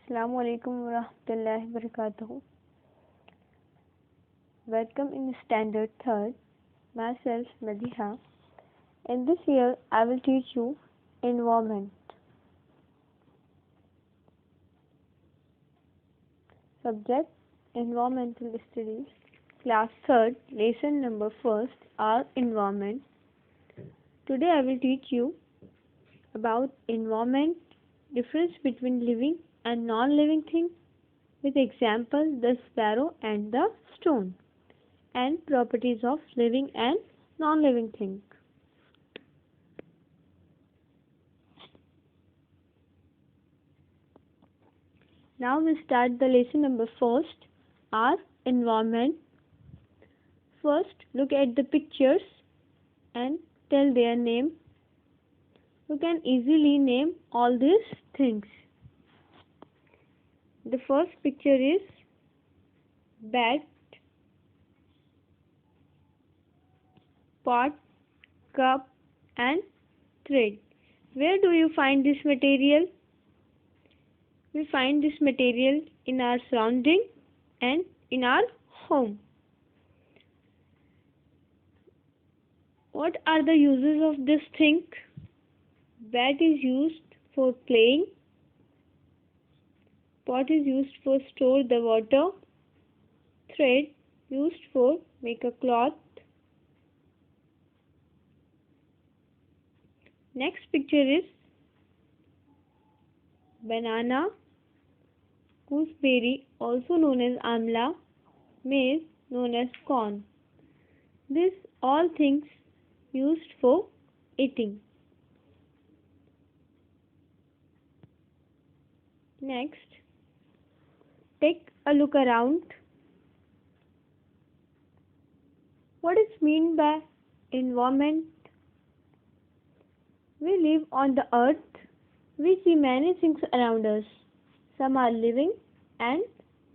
Assalamu alaikum warahmatullahi wabarakatuh. Welcome in Standard 3rd. Myself Madiha. In this year, I will teach you environment. Subject Environmental Studies. Class 3rd, lesson number 1st, our environment. Today I will teach you about environment, difference between living and non-living things, with example the sparrow and the stone, and properties of living and non-living things. Now we start the lesson number 1st, our environment. First, look at the pictures and tell their name. You can easily name all these things. The first picture is bat, pot, cup and thread. Where do you find this material? We find this material in our surrounding and in our home. What are the uses of this thing? Bat is used for playing. Pot is used for store the water. Thread used for make a cloth. Next picture is banana, gooseberry also known as amla, maize known as corn. These all things used for eating. Next, take a look around. What is meant by environment? We live on the earth. We see many things around us. Some are living and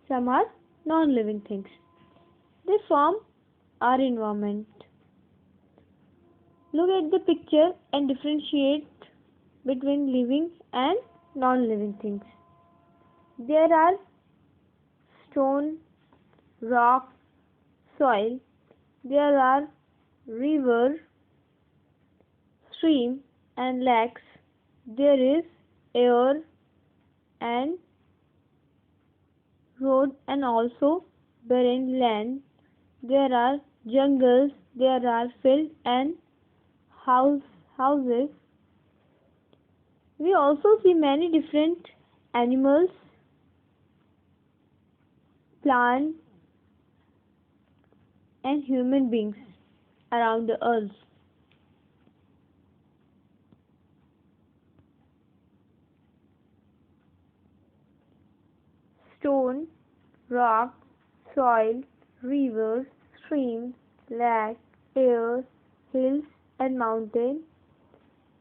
some are non-living things. They form our environment. Look at the picture and differentiate between living and non-living things. There are stone, rock, soil. There are river, stream and lakes. There is air and road and also barren land. There are jungles. There are fields and houses. We also see many different animals, plants and human beings around the earth. Stone, rock, soil, rivers, streams, lakes, air, hills and mountains.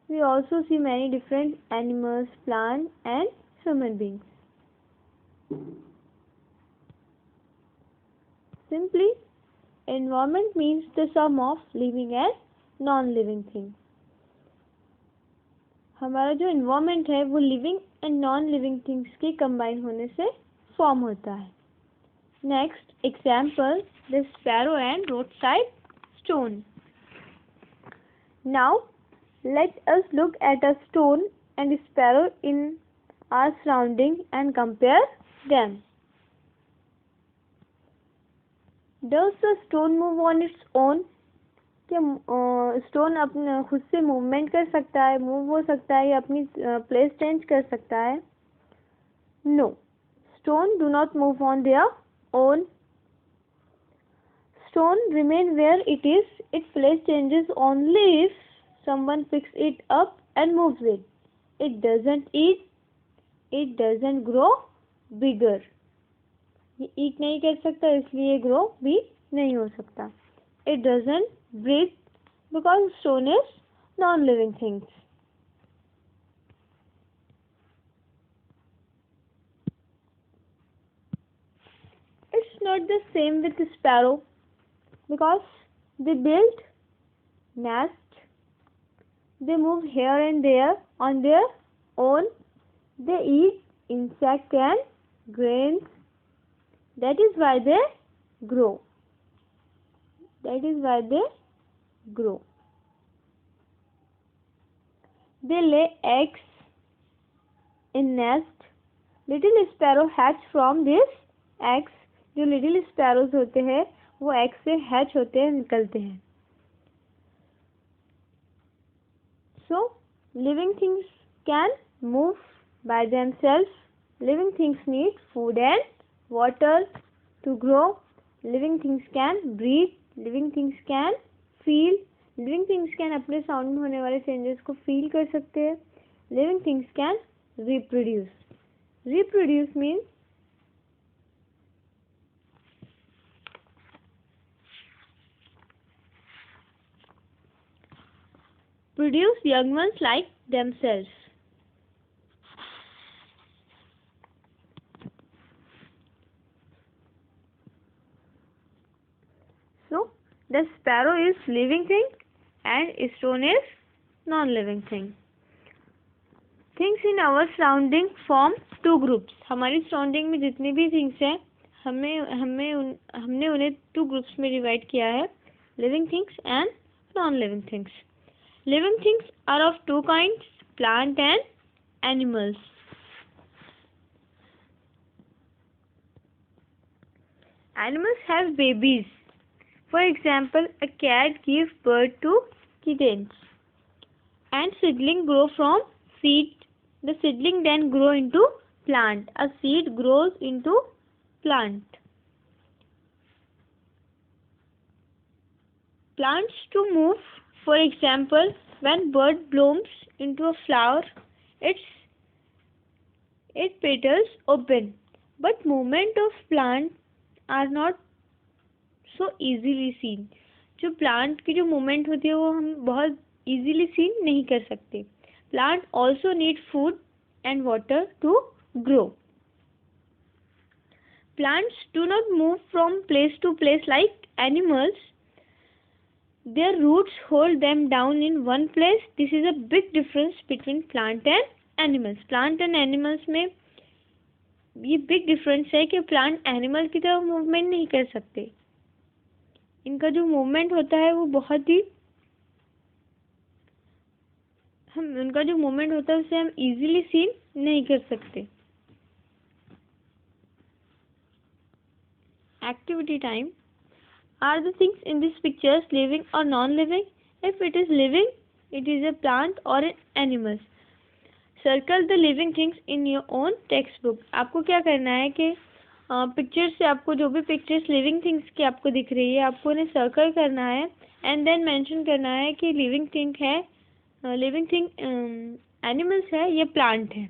We also see many different animals, plants and human beings. Simply, environment means the sum of living and non-living things. हमारा जो environment है वो living and non-living things के combine होने से form होता है. Next, example, the sparrow and roadside stone. Now, let us look at a stone and a sparrow in our surrounding and compare them. Does the stone move on its own? क्या stone अपने खुद से movement कर सकता है, move हो सकता है या अपनी प्लेस चेंज कर सकता है? No. Stone do not move on their own. Stone remain where it is. Its place changes only if someone picks it up and moves it. It doesn't eat. It doesn't grow bigger. ये ईट नहीं कर सकता इसलिए grow भी नहीं हो सकता. It doesn't breathe because stone is non-living things. It's not the same with the sparrow because they build nest, they move here and there on their own, they eat insect and grains. That is why they grow. That is why they grow. They lay eggs in nest. Little sparrow hatch from this eggs. जो little sparrows होते हैं वो egg से hatch होते हैं, निकलते हैं. So living things can move by themselves. Living things need food and water to grow. Living things can breathe. Living things can feel. Living things can अपने साउंड में होने वाले चेंजेस को फील कर सकते हैं. Living things can reproduce. Reproduce means produce young ones like themselves. So the sparrow is living thing and stone is non-living thing. Things in our surrounding form two groups. हमारी surrounding में जितनी भी things हैं हमने उन्हें two groups में divide किया है, living things and non-living things. Living things are of two kinds, plant and animals. Animals have babies. For example, a cat gives birth to kittens. And seedling grow from seed. The seedling then grow into plant. A seed grows into plant. Plants to move. For example, when bird blooms into a flower, its petals open. But movement of plant are not so easily seen. जो plant की जो movement होती है वो हम बहुत easily seen नहीं कर सकते. Plant also need food and water to grow. Plants do not move from place to place like animals. Their roots hold them down in one place. This is a big difference between plant and animals. Plant and animals में ये big difference है कि plant animal की तरह movement नहीं कर सकते. इनका जो movement होता है वो बहुत ही उनका जो movement होता है उसे हम easily see नहीं कर सकते. Activity time. Are the things in this pictures living or non-living? If it is living, it is a plant or an animal. Circle the living things in your own textbook. आपको क्या करना है कि picture से आपको जो भी pictures living things की आपको दिख रही है आपको उन्हें सर्कल करना है एंड देन मेंशन करना है कि लिविंग थिंग है, लिविंग थिंग एनिमल्स है, ये प्लांट है.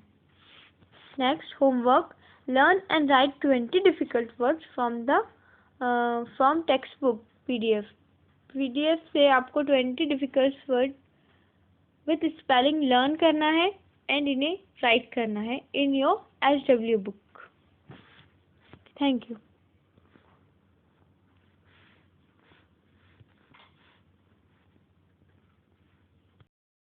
Next homework. Learn and right 20 difficult words from text book PDF से आपको 20 difficult word with spelling learn करना है एंड इन्हें राइट करना है in your SW book. Thank you.